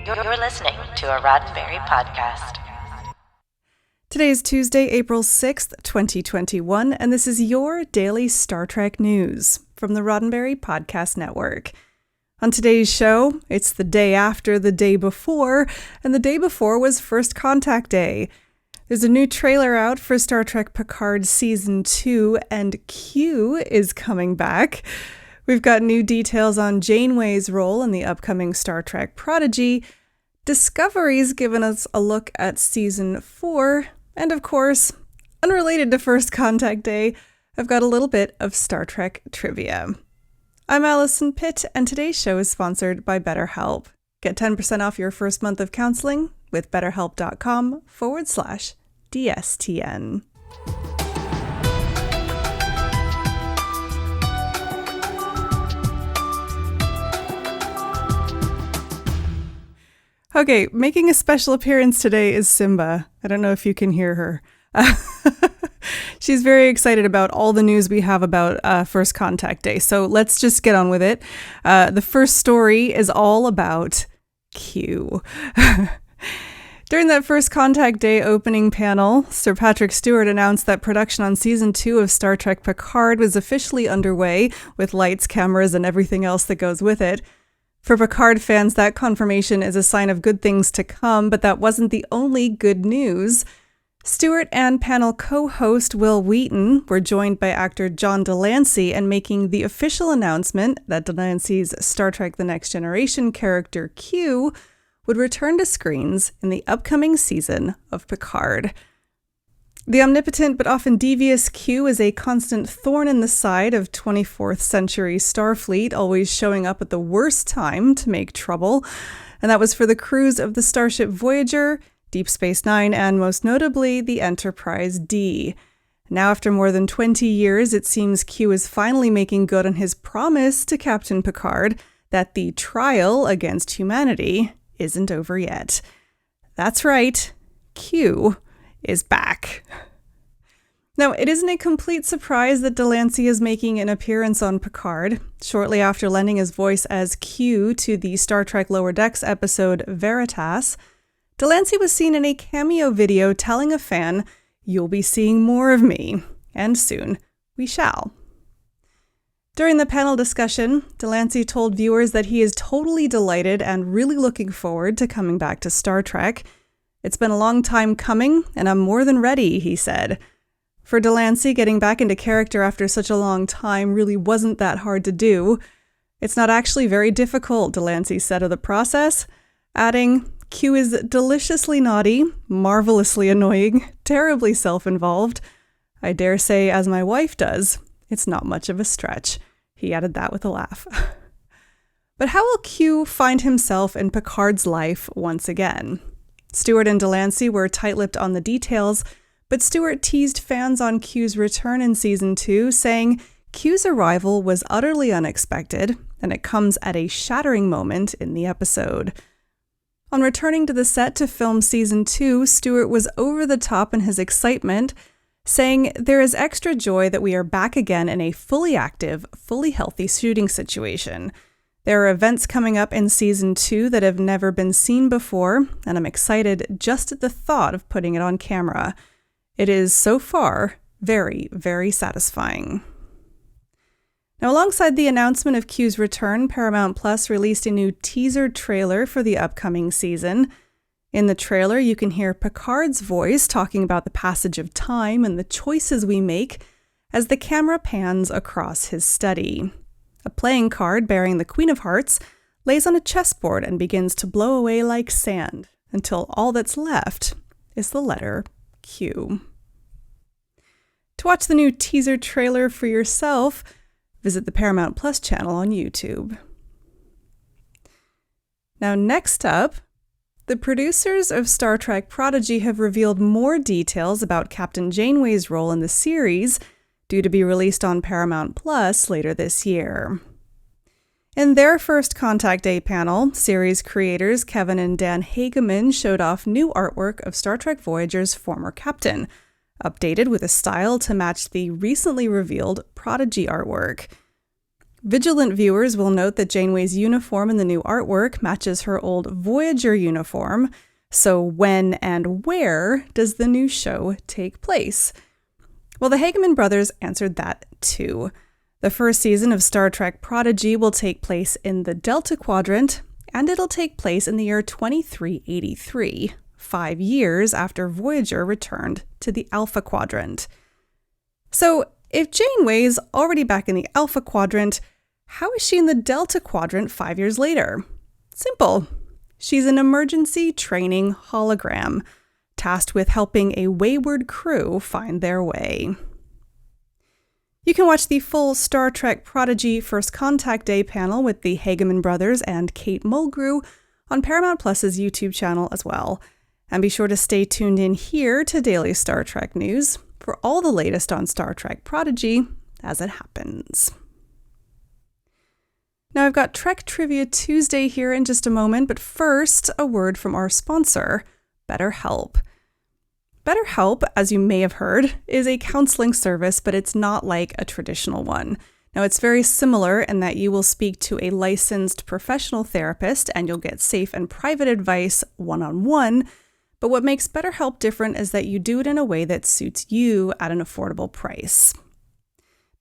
You're listening to a Roddenberry podcast. Today is Tuesday, April 6th, 2021, and this is your daily Star Trek news from the Roddenberry Podcast Network. On today's show, it's the day after the day before, and the day before was First Contact Day. There's a new trailer out for Star Trek Picard Season 2, and Q is coming back. We've got new details on Janeway's role in the upcoming Star Trek Prodigy. Discovery's given us a look at Season 4, and of course, unrelated to First Contact Day, I've got a little bit of Star Trek trivia. I'm Alison Pitt, and today's show is sponsored by BetterHelp. Get 10% off your first month of counseling with betterhelp.com/DSTN. Okay, making a special appearance today is Simba. I don't know if you can hear her. She's very excited about all the news we have about First Contact Day, so let's just get on with it. The first story is all about Q. During that First Contact Day opening panel, Sir Patrick Stewart announced that production on Season 2 of Star Trek Picard was officially underway, with lights, cameras, and everything else that goes with it. For Picard fans, that confirmation is a sign of good things to come, but that wasn't the only good news. Stewart and panel co-host Will Wheaton were joined by actor John Delancey and making the official announcement that Delancey's Star Trek The Next Generation character Q would return to screens in the upcoming season of Picard. The omnipotent but often devious Q is a constant thorn in the side of 24th century Starfleet, always showing up at the worst time to make trouble. And that was for the crews of the starship Voyager, Deep Space Nine, and most notably, the Enterprise D. Now, after more than 20 years, it seems Q is finally making good on his promise to Captain Picard that the trial against humanity isn't over yet. That's right, Q is back. Now, it isn't a complete surprise that Delancey is making an appearance on Picard. Shortly after lending his voice as Q to the Star Trek Lower Decks episode Veritas, Delancey was seen in a cameo video telling a fan, "You'll be seeing more of me, and soon we shall." During the panel discussion, Delancey told viewers that he is totally delighted and really looking forward to coming back to Star Trek. "It's been a long time coming, and I'm more than ready," he said. For Delancey, getting back into character after such a long time really wasn't that hard to do. "It's not actually very difficult," Delancey said of the process, adding, "Q is deliciously naughty, marvelously annoying, terribly self-involved. I dare say, as my wife does, it's not much of a stretch." He added that with a laugh. But how will Q find himself in Picard's life once again? Stewart and Delancey were tight-lipped on the details, but Stewart teased fans on Q's return in Season 2, saying Q's arrival was utterly unexpected, and it comes at a shattering moment in the episode. On returning to the set to film Season 2, Stewart was over the top in his excitement, saying, "There is extra joy that we are back again in a fully active, fully healthy shooting situation. There are events coming up in Season 2 that have never been seen before, and I'm excited just at the thought of putting it on camera. It is, so far, very, very satisfying." Now, alongside the announcement of Q's return, Paramount Plus released a new teaser trailer for the upcoming season. In the trailer, you can hear Picard's voice talking about the passage of time and the choices we make as the camera pans across his study. A playing card bearing the Queen of Hearts lays on a chessboard and begins to blow away like sand until all that's left is the letter Q. To watch the new teaser trailer for yourself, visit the Paramount Plus channel on YouTube. Now, next up, the producers of Star Trek Prodigy have revealed more details about Captain Janeway's role in the series, due to be released on Paramount Plus later this year. In their First Contact Day panel, series creators Kevin and Dan Hageman showed off new artwork of Star Trek Voyager's former captain, updated with a style to match the recently revealed Prodigy artwork. Vigilant viewers will note that Janeway's uniform in the new artwork matches her old Voyager uniform. So when and where does the new show take place? Well, the Hageman brothers answered that too. The first season of Star Trek Prodigy will take place in the Delta Quadrant, and it'll take place in the year 2383, 5 years after Voyager returned to the Alpha Quadrant. So, if Janeway's already back in the Alpha Quadrant, how is she in the Delta Quadrant 5 years later? Simple. She's an emergency training hologram, tasked with helping a wayward crew find their way. You can watch the full Star Trek Prodigy First Contact Day panel with the Hageman brothers and Kate Mulgrew on Paramount Plus's YouTube channel as well. And be sure to stay tuned in here to Daily Star Trek News for all the latest on Star Trek Prodigy as it happens. Now, I've got Trek Trivia Tuesday here in just a moment, but first, a word from our sponsor, BetterHelp. BetterHelp, as you may have heard, is a counseling service, but it's not like a traditional one. Now, it's very similar in that you will speak to a licensed professional therapist and you'll get safe and private advice one-on-one, but what makes BetterHelp different is that you do it in a way that suits you at an affordable price.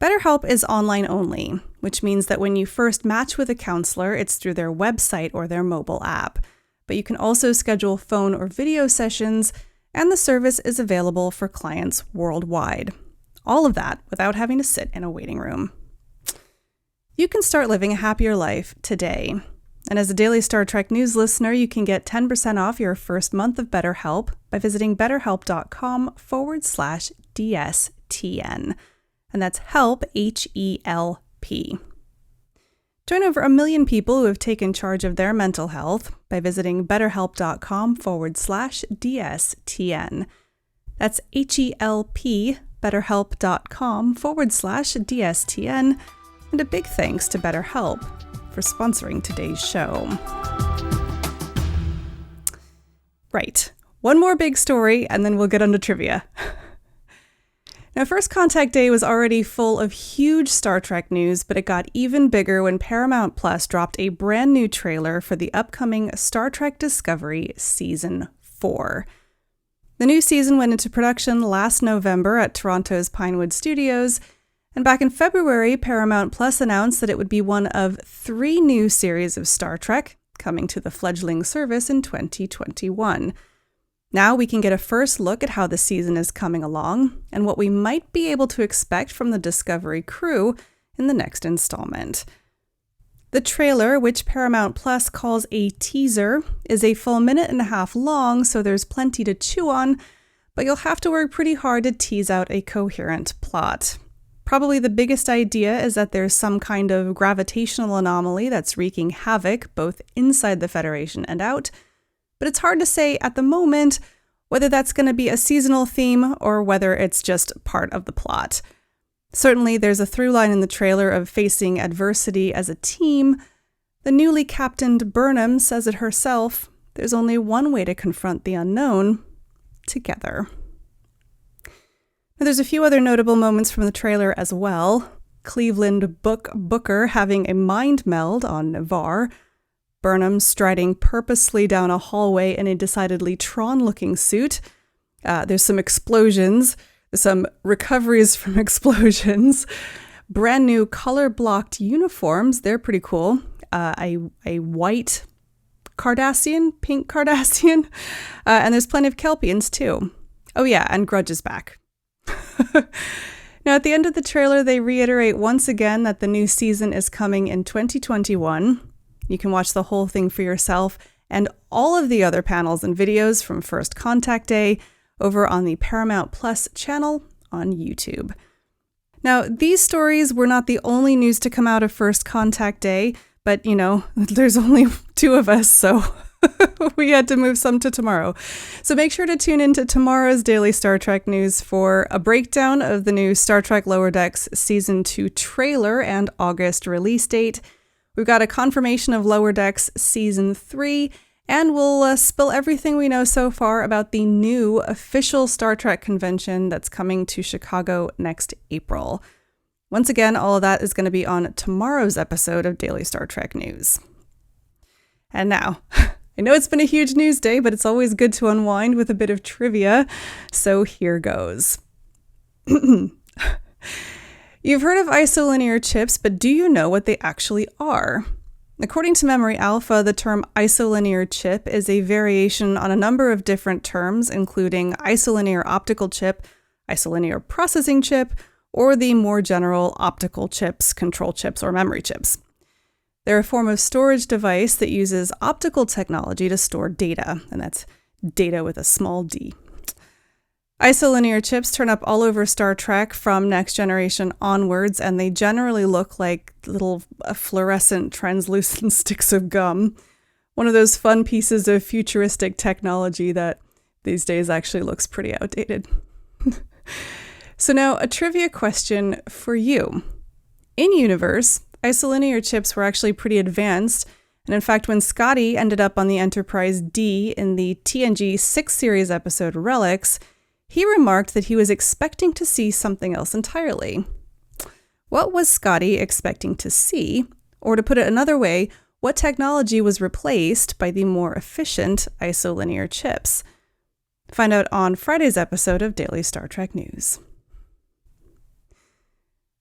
BetterHelp is online only, which means that when you first match with a counselor, it's through their website or their mobile app. But you can also schedule phone or video sessions, and the service is available for clients worldwide. All of that without having to sit in a waiting room. You can start living a happier life today. And as a Daily Star Trek News listener, you can get 10% off your first month of BetterHelp by visiting betterhelp.com/DSTN. And that's help, H-E-L-P. Join over 1 million people who have taken charge of their mental health by visiting betterhelp.com/DSTN. That's H-E-L-P, betterhelp.com/DSTN. And a big thanks to BetterHelp for sponsoring today's show. Right, one more big story and then we'll get on to trivia. Now, First Contact Day was already full of huge Star Trek news, but it got even bigger when Paramount Plus dropped a brand new trailer for the upcoming Star Trek Discovery Season 4. The new season went into production last November at Toronto's Pinewood Studios, and back in February, Paramount Plus announced that it would be one of 3 new series of Star Trek coming to the fledgling service in 2021. Now we can get a first look at how the season is coming along and what we might be able to expect from the Discovery crew in the next installment. The trailer, which Paramount Plus calls a teaser, is a full 1.5 minutes long, so there's plenty to chew on, but you'll have to work pretty hard to tease out a coherent plot. Probably the biggest idea is that there's some kind of gravitational anomaly that's wreaking havoc both inside the Federation and out, but it's hard to say at the moment whether that's going to be a seasonal theme or whether it's just part of the plot. Certainly, there's a through line in the trailer of facing adversity as a team. The newly captained Burnham says it herself, there's only one way to confront the unknown: together. Now, there's a few other notable moments from the trailer as well. Cleveland Booker having a mind meld on Navarre, Burnham striding purposely down a hallway in a decidedly Tron-looking suit. There's some explosions, some recoveries from explosions, brand new color-blocked uniforms. They're pretty cool. A white Cardassian, pink Cardassian, and there's plenty of Kelpians too. Oh yeah, and Grudge is back. Now, at the end of the trailer, they reiterate once again that the new season is coming in 2021. You can watch the whole thing for yourself and all of the other panels and videos from First Contact Day over on the Paramount Plus channel on YouTube. Now, these stories were not the only news to come out of First Contact Day, but, there's only 2 of us, so we had to move some to tomorrow. So make sure to tune into tomorrow's Daily Star Trek News for a breakdown of the new Star Trek Lower Decks Season 2 trailer and August release date. We've got a confirmation of Lower Decks Season 3, and we'll spill everything we know so far about the new official Star Trek convention that's coming to Chicago next April. Once again, all of that is going to be on tomorrow's episode of Daily Star Trek News. And now, I know it's been a huge news day, but it's always good to unwind with a bit of trivia, so here goes. You've heard of isolinear chips, but do you know what they actually are? According to Memory Alpha, the term isolinear chip is a variation on a number of different terms, including isolinear optical chip, isolinear processing chip, or the more general optical chips, control chips, or memory chips. They're a form of storage device that uses optical technology to store data, and that's data with a small d. Isolinear chips turn up all over Star Trek from Next Generation onwards, and they generally look like little fluorescent, translucent sticks of gum. One of those fun pieces of futuristic technology that these days actually looks pretty outdated. So now, a trivia question for you. In universe, isolinear chips were actually pretty advanced, and in fact, when Scotty ended up on the Enterprise D in the TNG 6 series episode Relics, he remarked that he was expecting to see something else entirely. What was Scotty expecting to see? Or to put it another way, what technology was replaced by the more efficient isolinear chips? Find out on Friday's episode of Daily Star Trek News.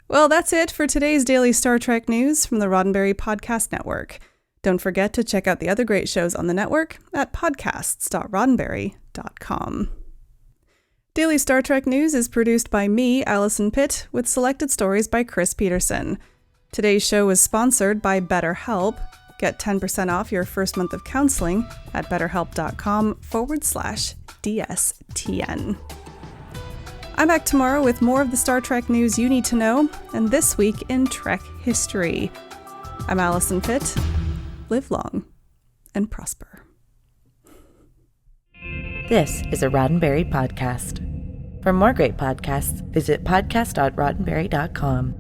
Well, that's it for today's Daily Star Trek News from the Roddenberry Podcast Network. Don't forget to check out the other great shows on the network at podcasts.roddenberry.com. Daily Star Trek News is produced by me, Alison Pitt, with selected stories by Chris Peterson. Today's show is sponsored by BetterHelp. Get 10% off your first month of counseling at betterhelp.com/DSTN. I'm back tomorrow with more of the Star Trek news you need to know, and this week in Trek history. I'm Alison Pitt. Live long and prosper. This is a Roddenberry podcast. For more great podcasts, visit podcast.roddenberry.com.